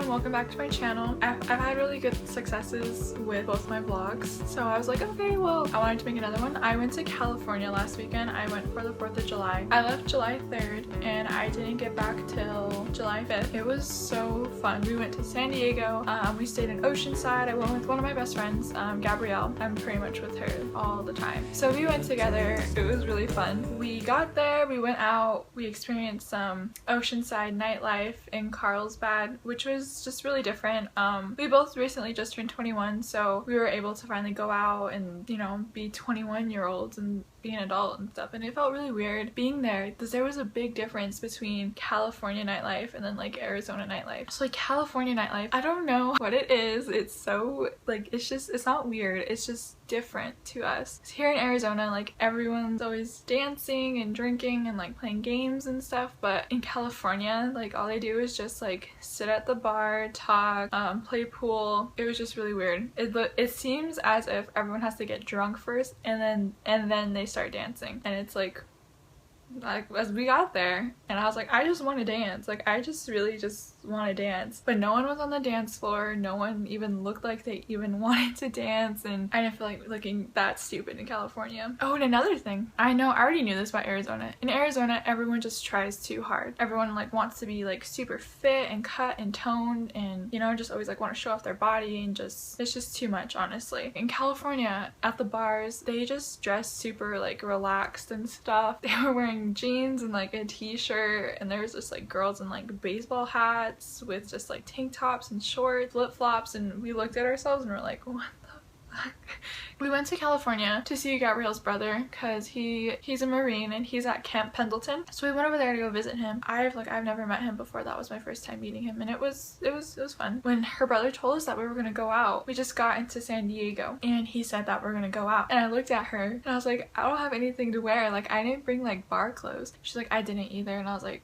everyone, welcome back to my channel. I've had really good successes with both my vlogs, so I was like, okay, well, I wanted to make another one. I went to California last weekend. I went for the 4th of July. I left July 3rd and I didn't get back till July 5th. It was so fun. We went to San Diego. We stayed in Oceanside. I went with one of my best friends, Gabrielle. I'm pretty much with her all the time. So we went together. It was really fun. We got there, we went out, we experienced some Oceanside nightlife in Carlsbad, which was just really different. We both recently just turned 21, so we were able to finally go out and, you know, be 21-year-olds and be an adult and stuff, and it felt really weird being there because there was a big difference between California nightlife and then like Arizona nightlife. So like California nightlife, I don't know what it is. It's so like, it's not weird, it's just different to us. Here in Arizona, like everyone's always dancing and drinking and like playing games and stuff, but in California, like all they do is just like sit at the bar, talk, play pool. It was just really weird. It seems as if everyone has to get drunk first and then they start dancing, and it's like as we got there and I was like, I just want to dance, like I just really just want to dance, but no one was on the dance floor. No one even looked like they even wanted to dance, and I didn't feel like looking that stupid in California. Oh, and another thing, I already knew this about Arizona. In Arizona, everyone just tries too hard. Everyone like wants to be like super fit and cut and toned, and you know, just always like want to show off their body, and just it's just too much, honestly. In California, at the bars, they just dress super like relaxed and stuff. They were wearing jeans and like a t-shirt, and there was just like girls in like baseball hats with just like tank tops and shorts, flip-flops, and we looked at ourselves and we're like, what the fuck? We went to California to see Gabrielle's brother because he's a Marine and he's at Camp Pendleton, so we went over there to go visit him. I've never met him before. That was my first time meeting him, and it was fun. When her brother told us that we were gonna go out, we just got into San Diego and he said that we're gonna go out, and I looked at her and I was like, I don't have anything to wear, like I didn't bring like bar clothes. She's like, I didn't either, and I was like,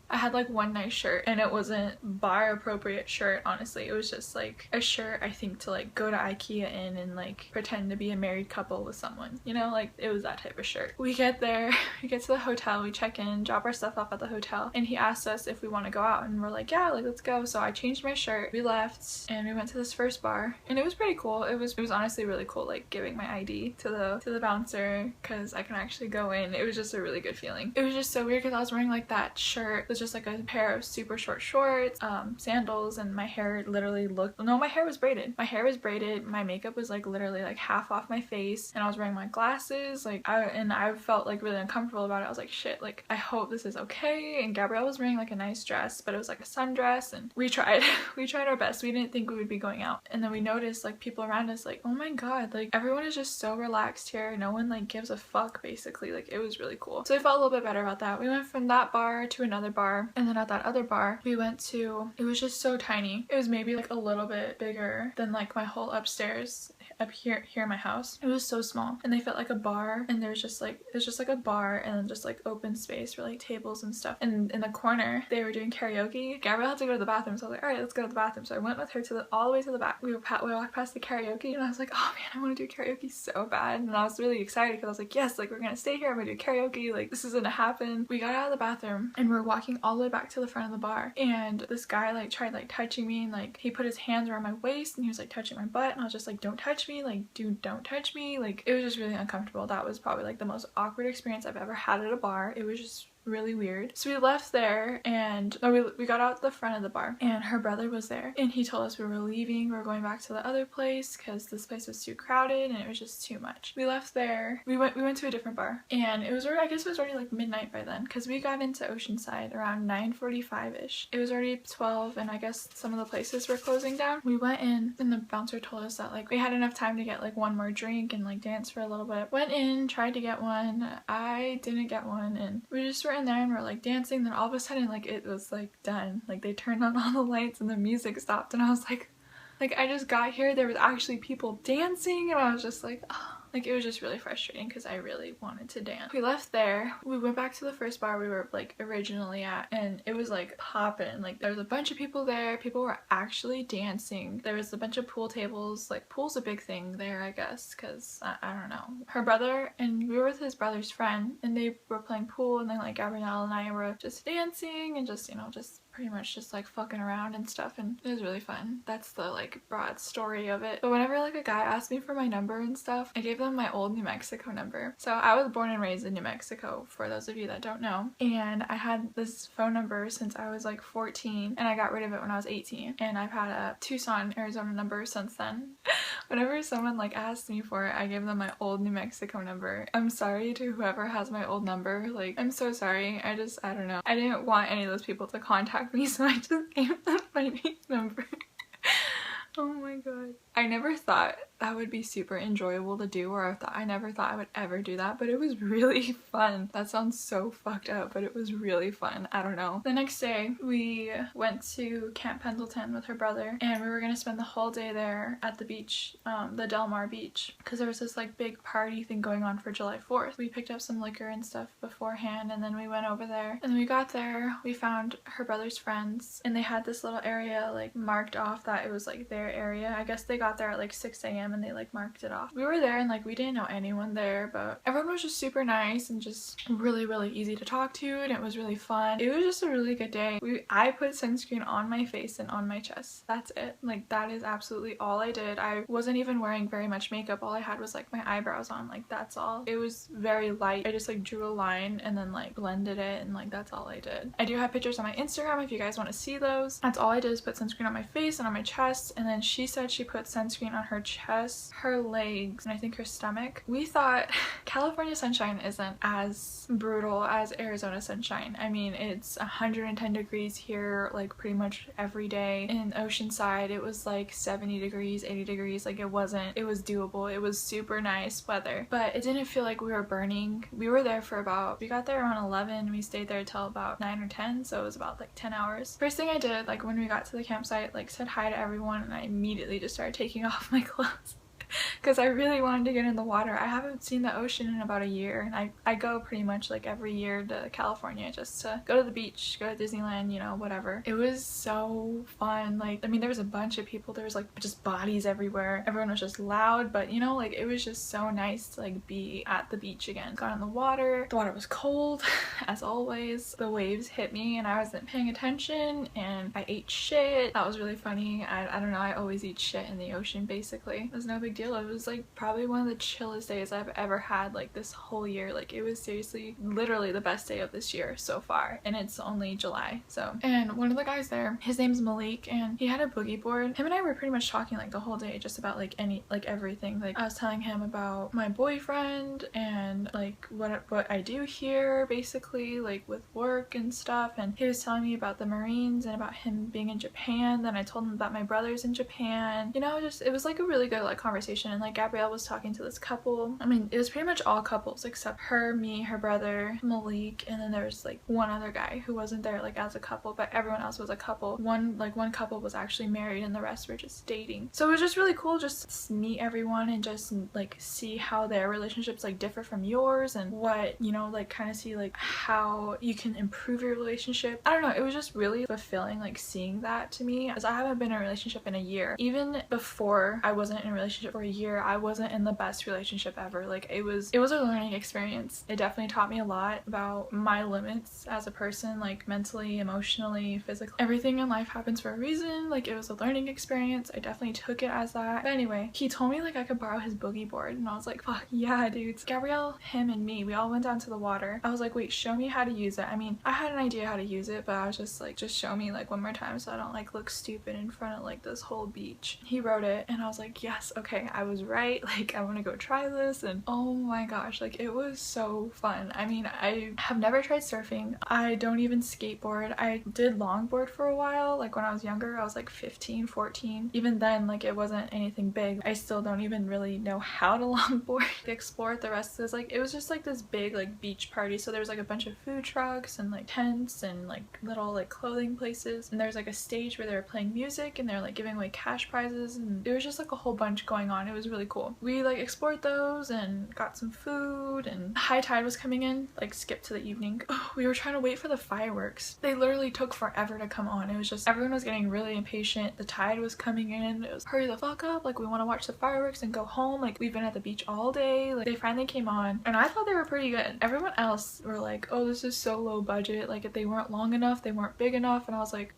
I had like one nice shirt, and it wasn't bar appropriate shirt, honestly. It was just like a shirt, I think, to like go to IKEA in and like pretend to be a married couple with someone, you know, like it was that type of shirt. We get there, we get to the hotel, we check in, drop our stuff off at the hotel, and he asked us if we want to go out, and we're like, yeah, like let's go. So I changed my shirt, we left, and we went to this first bar, and it was pretty cool. It was honestly really cool, like giving my ID to the bouncer because I can actually go in. It was just a really good feeling. It was just so weird because I was wearing like that shirt, just like a pair of super short shorts, sandals, and my hair literally looked, no, my hair was braided. My makeup was like literally like half off my face, and I was wearing my glasses, like I felt like really uncomfortable about it. I was like, shit, like I hope this is okay. And Gabrielle was wearing like a nice dress, but it was like a sundress, and we tried our best. We didn't think we would be going out, and then we noticed like people around us, like, oh my god, like everyone is just so relaxed here. No one like gives a fuck, basically. Like it was really cool. So I felt a little bit better about that. We went from that bar to another bar, and then at that other bar we went to, it was just so tiny. It was maybe like a little bit bigger than like my whole upstairs up here in my house. It was so small, and they felt like a bar, and there's just like, it's just like a bar and then just like open space for like tables and stuff, and in the corner they were doing karaoke. Gabrielle had to go to the bathroom, so I was like, all right, let's go to the bathroom. So I went with her to all the way to the back. We walked past the karaoke, and I was like, oh man, I want to do karaoke so bad, and I was really excited because I was like, yes, like we're gonna stay here, I'm gonna do karaoke, like this is gonna happen. We got out of the bathroom and we're walking all the way back to the front of the bar, and this guy like tried like touching me, and like he put his hands around my waist and he was like touching my butt, and I was just like, don't touch me, like dude, don't touch me. Like it was just really uncomfortable. That was probably like the most awkward experience I've ever had at a bar. It was just really weird. So we left there, and we got out the front of the bar, and her brother was there, and he told us we were leaving, we were going back to the other place because this place was too crowded and it was just too much. We left there, we went to a different bar, and it was already, I guess it was already like midnight by then, because we got into Oceanside around 9:45ish. It was already 12, and I guess some of the places were closing down. We went in, and the bouncer told us that like we had enough time to get like one more drink and like dance for a little bit. Went in, tried to get one, I didn't get one, and we just were in there and we're like dancing. Then all of a sudden, like it was like done, like they turned on all the lights and the music stopped, and I was like I just got here, there was actually people dancing, and I was just like, oh. Like it was just really frustrating because I really wanted to dance. We left there, we went back to the first bar we were like originally at, and it was like poppin'. Like there was a bunch of people there, people were actually dancing. There was a bunch of pool tables, like pool's a big thing there, I guess, because I don't know. Her brother, and we were with his brother's friend, and they were playing pool, and then like Gabrielle and I were just dancing and just, you know, just pretty much just like fucking around and stuff, and it was really fun. That's the like broad story of it. But whenever like a guy asked me for my number and stuff, I gave them my old New Mexico number. So I was born and raised in New Mexico, for those of you that don't know, and I had this phone number since I was like 14, and I got rid of it when I was 18, and I've had a Tucson, Arizona number since then. Whenever someone like asked me for it, I gave them my old New Mexico number. I'm sorry to whoever has my old number, like I'm so sorry. I don't know. I didn't want any of those people to contact me, so I just gave them my new number. Oh my god. I never thought that would be super enjoyable to do, or I never thought I would ever do that, but it was really fun. That sounds so fucked up, but it was really fun. I don't know. The next day we went to Camp Pendleton with her brother, and we were gonna spend the whole day there at the beach, the Del Mar beach, because there was this like big party thing going on for July 4th. We picked up some liquor and stuff beforehand, and then we went over there, and then we got there, we found her brother's friends, and they had this little area like marked off that it was like their area. I guess they got there at like 6 a.m. and they like marked it off. We were there and like we didn't know anyone there, but everyone was just super nice and just really easy to talk to, and it was really fun. It was just a really good day. I put sunscreen on my face and on my chest. That's it. Like that is absolutely all I did. I wasn't even wearing very much makeup. All I had was like my eyebrows on, like that's all. It was very light. I just like drew a line and then like blended it, and like that's all I did. I do have pictures on my Instagram if you guys want to see those. That's all I did, is put sunscreen on my face and on my chest, and then she said she put sunscreen on her chest, her legs, and I think her stomach. We thought California sunshine isn't as brutal as Arizona sunshine. I mean, it's 110 degrees here like pretty much every day. In Oceanside it was like 70 degrees, 80 degrees. Like it was doable. It was super nice weather, but it didn't feel like we were burning. We were there for we got there around 11. We stayed there till about 9 or 10, so it was about like 10 hours. First thing I did, like when we got to the campsite, like said hi to everyone, and I immediately just started taking off my clothes because I really wanted to get in the water. I haven't seen the ocean in about a year, and I go pretty much like every year to California just to go to the beach, go to Disneyland, you know, whatever. It was so fun. Like, I mean, there was a bunch of people. There was like just bodies everywhere. Everyone was just loud, but you know, like it was just so nice to like be at the beach again. Got in the water. The water was cold as always. The waves hit me and I wasn't paying attention, and I ate shit. That was really funny. I don't know, I always eat shit in the ocean basically. It was no big deal. It was like probably one of the chillest days I've ever had like this whole year. Like it was seriously literally the best day of this year so far, and it's only July. So, and one of the guys there, his name's Malik, and he had a boogie board. Him and I were pretty much talking like the whole day just about like everything. Like I was telling him about my boyfriend and like what I do here basically, like with work and stuff, and he was telling me about the Marines and about him being in Japan. Then I told him about my brothers in Japan. You know, just it was like a really good like conversation. And like Gabrielle was talking to this couple. I mean, it was pretty much all couples except her, me, her brother, Malik, and then there was like one other guy who wasn't there like as a couple, but everyone else was a couple. One couple was actually married and the rest were just dating. So it was just really cool just to meet everyone and just like see how their relationships like differ from yours, and what, you know, like kind of see like how you can improve your relationship. I don't know, it was just really fulfilling like seeing that to me, as I haven't been in a relationship in a year. Even before I wasn't in a relationship for a year, I wasn't in the best relationship ever. Like it was a learning experience. It definitely taught me a lot about my limits as a person, like mentally, emotionally, physically. Everything in life happens for a reason. Like it was a learning experience. I definitely took it as that. But anyway, he told me like I could borrow his boogie board, and I was like, fuck yeah, dudes. Gabrielle, him, and me, we all went down to the water. I was like, wait, show me how to use it. I mean, I had an idea how to use it, but I was just like, just show me like one more time so I don't like look stupid in front of like this whole beach. He wrote it and I was like, yes, okay, I was right. Like I want to go try this, and oh my gosh, like it was so fun. I mean, I have never tried surfing. I don't even skateboard. I did longboard for a while, like when I was younger. I was like 15, 14. Even then, like it wasn't anything big. I still don't even really know how to longboard. Explored the rest of this, like it was just like this big like beach party. So there was like a bunch of food trucks and like tents and like little like clothing places, and there's like a stage where they were playing music and they're like giving away cash prizes, and it was just like a whole bunch going on. It was really cool. We like explored those and got some food, and high tide was coming in, like skipped to the evening. We were trying to wait for the fireworks. They literally took forever to come on. It was just everyone was getting really impatient. The tide was coming in. It was hurry the fuck up, like we want to watch the fireworks and go home, like we've been at the beach all day. Like they finally came on and I thought they were pretty good. Everyone else were like, oh, this is so low budget, like if they weren't long enough, they weren't big enough, and I was like,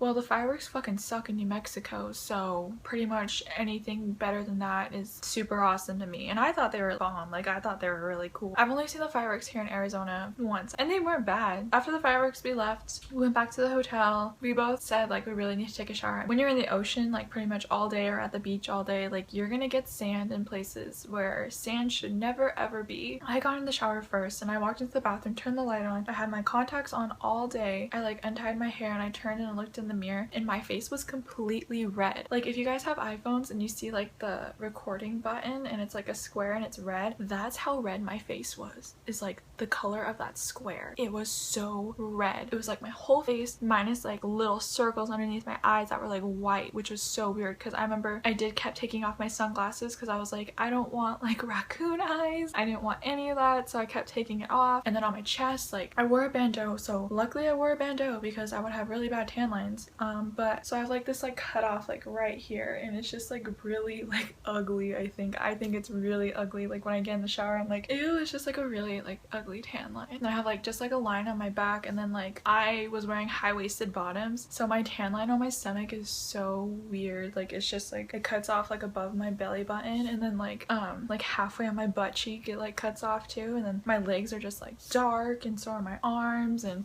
well, the fireworks fucking suck in New Mexico, so pretty much anything better than that is super awesome to me. And I thought they were bomb. Like, I thought they were really cool. I've only seen the fireworks here in Arizona once, and they weren't bad. After the fireworks, we left. We went back to the hotel. We both said, like, we really need to take a shower. When you're in the ocean, like, pretty much all day or at the beach all day, like, you're gonna get sand in places where sand should never, ever be. I got in the shower first, and I walked into the bathroom, turned the light on. I had my contacts on all day. I, like, untied my hair, and I turned and looked in the mirror, and my face was completely red. Like if you guys have iPhones and you see like the recording button and it's like a square and it's red, that's how red my face was, is like the color of that square. It was so red. It was like my whole face minus like little circles underneath my eyes that were like white, which was so weird because I remember I kept taking off my sunglasses because I was like, I don't want like raccoon eyes. I didn't want any of that, so I kept taking it off. And then on my chest, like I wore a bandeau, so luckily I wore a bandeau because I would have really bad tan lines. But so I have like this like cut off like right here, and it's just like really like ugly. I think it's really ugly. Like when I get in the shower, I'm like, ew, it's just like a really like ugly tan line. And I have like just like a line on my back, and then like I was wearing high-waisted bottoms, so my tan line on my stomach is so weird. Like it's just like it cuts off like above my belly button, and then like halfway on my butt cheek it like cuts off too, and then my legs are just like dark, and so are my arms. And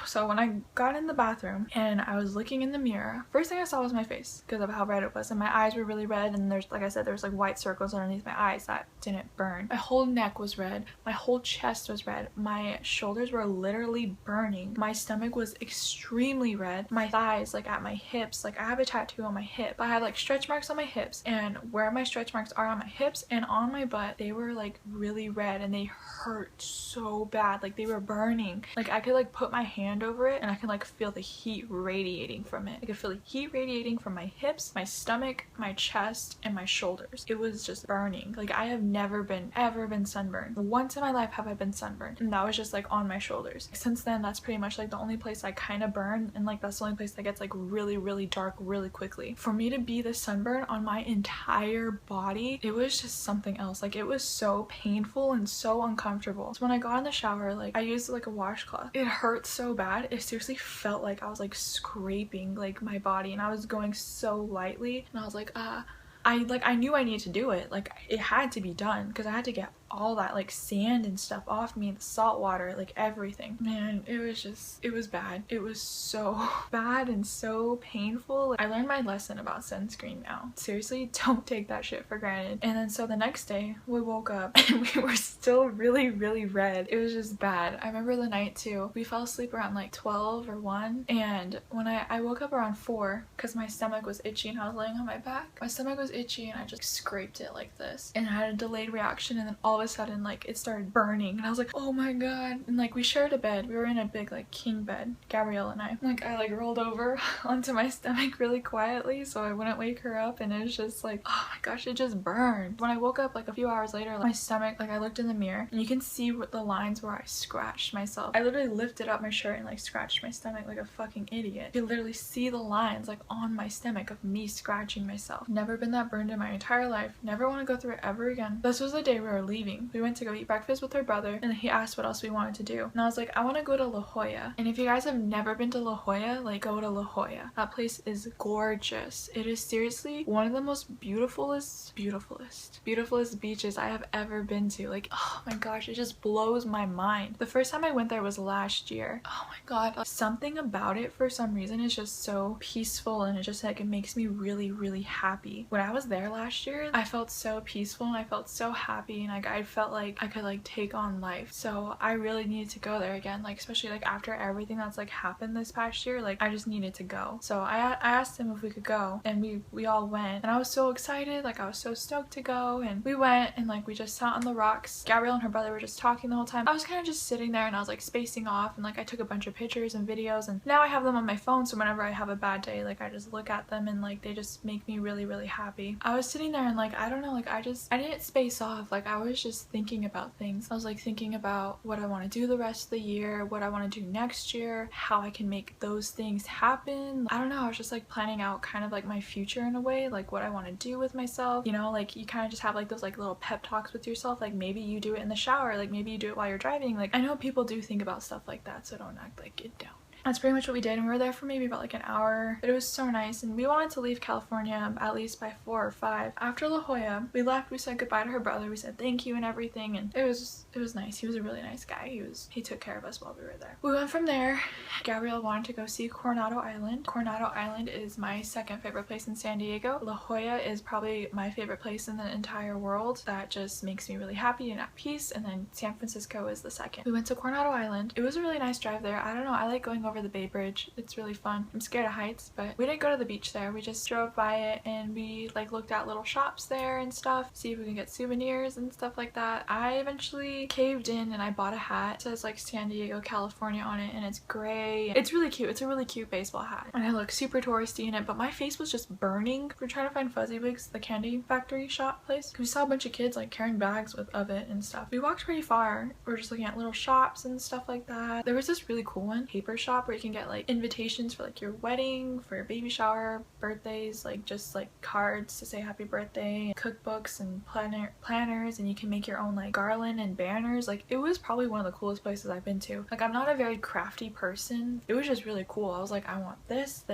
so when I got in the bathroom and I was looking in the mirror, first thing I saw was my face because of how red it was, and my eyes were really red, and there's, like I said, there was like white circles underneath my eyes that didn't burn. My whole neck was red, my whole chest was red, my shoulders were literally burning, my stomach was extremely red, my thighs, like at my hips, like I have a tattoo on my hip, I have like stretch marks on my hips, and where my stretch marks are on my hips and on my butt, they were like really red and they hurt so bad. Like they were burning. Like I could like put my hand over it and I could like feel the heat radiating from it. I could feel the heat radiating from my hips, my stomach, my chest, and my shoulders. It was just burning. Like I have never ever been sunburned. Once in my life have I been sunburned, and that was just like on my shoulders. Since then, that's pretty much like the only place I kind of burn, and like that's the only place that gets like really, really dark really quickly. For me to be the sunburn on my entire body, it was just something else. Like it was so painful and so uncomfortable. So when I got in the shower, like I used like a washcloth. It hurt so bad. It seriously felt like I was like scraping like my body, and I was going so lightly, and I was like, I knew I needed to do it. Like it had to be done because I had to get all that like sand and stuff off me, the salt water, like everything. Man, it was bad. It was so bad and so painful. I learned my lesson about sunscreen now. Seriously, don't take that shit for granted. And then so the next day we woke up and we were still really, really red. It was just bad. I remember the night too, we fell asleep around like 12 or 1, and when I woke up around 4 because my stomach was itchy and I was laying on my back. My stomach was itchy and I just scraped it like this, and I had a delayed reaction, and then all of a sudden like it started burning, and I was like, oh my god. And like we shared a bed. We were in a big like king bed, Gabrielle and I. Like I like rolled over onto my stomach really quietly so I wouldn't wake her up, and it was just like, oh my gosh, it just burned. When I woke up like a few hours later, like, my stomach, like I looked in the mirror and you can see what the lines where I scratched myself. I literally lifted up my shirt and like scratched my stomach like a fucking idiot. You can literally see the lines like on my stomach of me scratching myself. Never been that burned in my entire life. Never want to go through it ever again. This was the day we were leaving. We went to go eat breakfast with her brother, and he asked what else we wanted to do, and I was like, I want to go to La Jolla. And if you guys have never been to La Jolla, like go to La Jolla. That place is gorgeous. It is seriously one of the most beautifulest beaches I have ever been to. Like, oh my gosh, it just blows my mind. The first time I went there was last year. Oh my god, like, something about it for some reason is just so peaceful, and it just like it makes me really, really happy. When I was there last year, I felt so peaceful and I felt so happy, and like I I felt like I could like take on life. So I really needed to go there again, like especially like after everything that's like happened this past year. Like I just needed to go. So I asked him if we could go, and we all went, and I was so excited. Like I was so stoked to go, and we went, and like we just sat on the rocks. Gabrielle and her brother were just talking the whole time. I was kind of just sitting there, and I was like spacing off, and like I took a bunch of pictures and videos, and now I have them on my phone, so whenever I have a bad day, like I just look at them, and like they just make me really, really happy. I was sitting there, and like I don't know, like I didn't space off. Like I was just thinking about things. I was like thinking about what I want to do the rest of the year, what I want to do next year, how I can make those things happen. I don't know, I was just like planning out kind of like my future in a way, like what I want to do with myself, you know, like you kind of just have like those like little pep talks with yourself, like maybe you do it in the shower, like maybe you do it while you're driving. Like I know people do think about stuff like that, so don't act like you don't. That's pretty much what we did, and we were there for maybe about like an hour, but it was so nice, and we wanted to leave California at least by 4 or 5. After La Jolla, we left, we said goodbye to her brother, we said thank you and everything, and it was nice. He was a really nice guy. He took care of us while we were there. We went from there. Gabrielle wanted to go see Coronado Island. Coronado Island is my second favorite place in San Diego. La Jolla is probably my favorite place in the entire world. That just makes me really happy and at peace, and then San Francisco is the second. We went to Coronado Island. It was a really nice drive there. I don't know, I like going over the Bay Bridge. It's really fun. I'm scared of heights, but we didn't go to the beach there. We just drove by it, and we like looked at little shops there and stuff, see if we can get souvenirs and stuff like that. I eventually caved in and I bought a hat. It says like San Diego, California on it, and it's gray. It's really cute. It's a really cute baseball hat, and I look super touristy in it, but my face was just burning. We're trying to find Fuzzy Wigs, the candy factory shop place. We saw a bunch of kids like carrying bags of it and stuff. We walked pretty far. We're just looking at little shops and stuff like that. There was this really cool one, paper shop, where you can get like invitations for like your wedding, for your baby shower, birthdays, like just like cards to say happy birthday, cookbooks and planners, and you can make your own like garland and banners. Like it was probably one of the coolest places I've been to. Like I'm not a very crafty person. It was just really cool. I was like, I want this,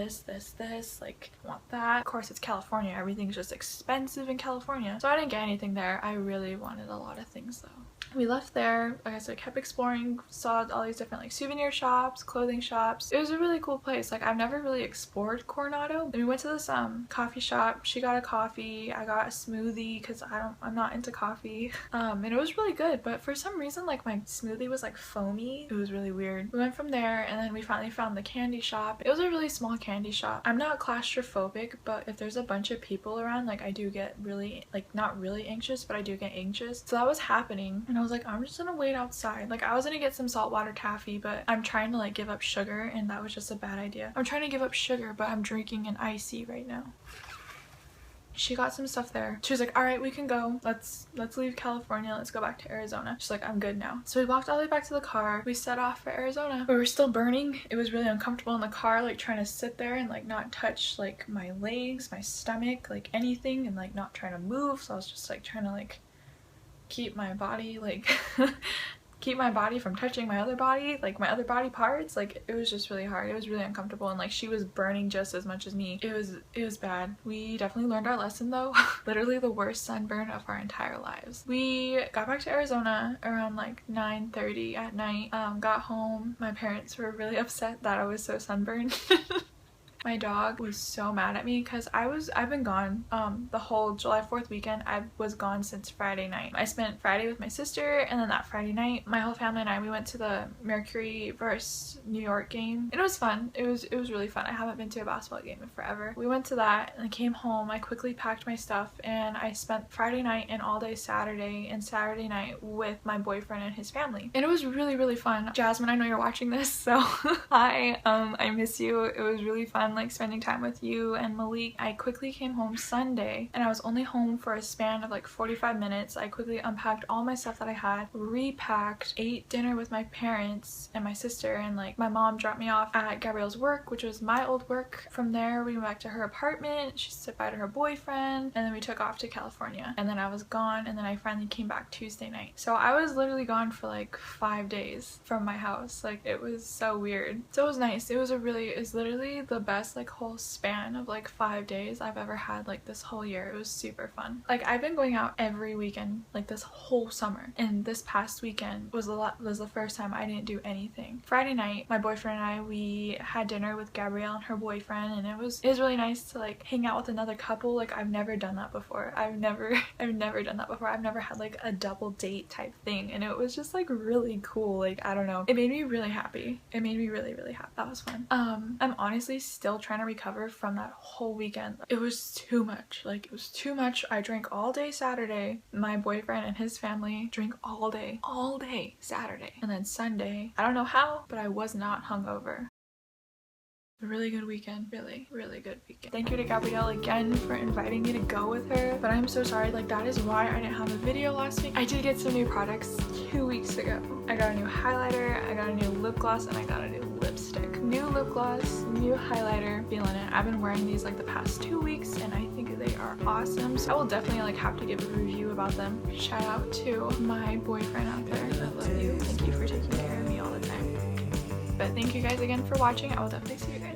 like I want that. Of course it's California, everything's just expensive in California, so I didn't get anything there. I really wanted a lot of things though. We left there, like I said, kept exploring, saw all these different like souvenir shops, clothing shops. It was a really cool place. Like I've never really explored Coronado. And we went to this coffee shop. She got a coffee, I got a smoothie because I'm not into coffee. And it was really good, but for some reason like my smoothie was like foamy. It was really weird. We went from there, and then we finally found the candy shop. It was a really small candy shop. I'm not claustrophobic, but if there's a bunch of people around, like I do get really like not really anxious, but I do get anxious. So that was happening, and I was like, I'm just gonna wait outside. Like I was gonna get some saltwater taffy, but I'm trying to like give up sugar, and that was just a bad idea. I'm trying to give up sugar, but I'm drinking an icy right now. She got some stuff there. She was like, all right, we can go. Let's leave California. Let's go back to Arizona. She's like, I'm good now. So we walked all the way back to the car. We set off for Arizona. We were still burning. It was really uncomfortable in the car, like trying to sit there and like not touch like my legs, my stomach, like anything, and like not trying to move. So I was just like trying to like keep my body like keep my body from touching my other body, like my other body parts. Like it was just really hard. It was really uncomfortable, and like she was burning just as much as me. It was bad. We definitely learned our lesson though. Literally the worst sunburn of our entire lives. We got back to Arizona around like 9:30 at night. Got home. My parents were really upset that I was so sunburned. My dog was so mad at me because I've been gone the whole July 4th weekend. I was gone since Friday night. I spent Friday with my sister, and then that Friday night my whole family and we went to the Mercury versus New York game, and it was fun. It was really fun. I haven't been to a basketball game in forever. We went to that, and I came home. I quickly packed my stuff, and I spent Friday night and all day Saturday and Saturday night with my boyfriend and his family, and it was really fun. Jasmine, I know you're watching this, so I miss you. It was really fun like spending time with you and Malik. I quickly came home Sunday, and I was only home for a span of like 45 minutes. I quickly unpacked all my stuff that I had, repacked, ate dinner with my parents and my sister, and like my mom dropped me off at Gabrielle's work, which was my old work. From there we went back to her apartment. She said bye to her boyfriend, and then we took off to California, and then I was gone, and then I finally came back Tuesday night. So I was literally gone for like 5 days from my house. Like it was so weird. So it was nice. It was literally the best best like whole span of like 5 days I've ever had like this whole year. It was super fun. Like I've been going out every weekend like this whole summer, and this past weekend was the first time I didn't do anything. Friday night, my boyfriend and I, we had dinner with Gabrielle and her boyfriend, and it was really nice to like hang out with another couple. Like I've never done that before. I've never done that before. I've never had like a double date type thing, and it was just like really cool. Like I don't know, it made me really happy. It made me really happy. That was fun. I'm honestly still trying to recover from that whole weekend. It was too much. Like it was too much. I drank all day Saturday. My boyfriend and his family drank all day Saturday, and then Sunday, I don't know how, but I was not hungover. A really good weekend. Really good weekend. Thank you to Gabrielle again for inviting me to go with her, but I'm so sorry. Like that is why I didn't have a video last week. I did get some new products 2 weeks ago. I got a new highlighter, I got a new lip gloss, and I got a new lipstick. New lip gloss, new highlighter, feeling it. I've been wearing these like the past 2 weeks, and I think they are awesome. So I will definitely like have to give a review about them. Shout out to my boyfriend out there. I love you. Thank you for taking care of me all the time. But thank you guys again for watching. I will definitely see you guys.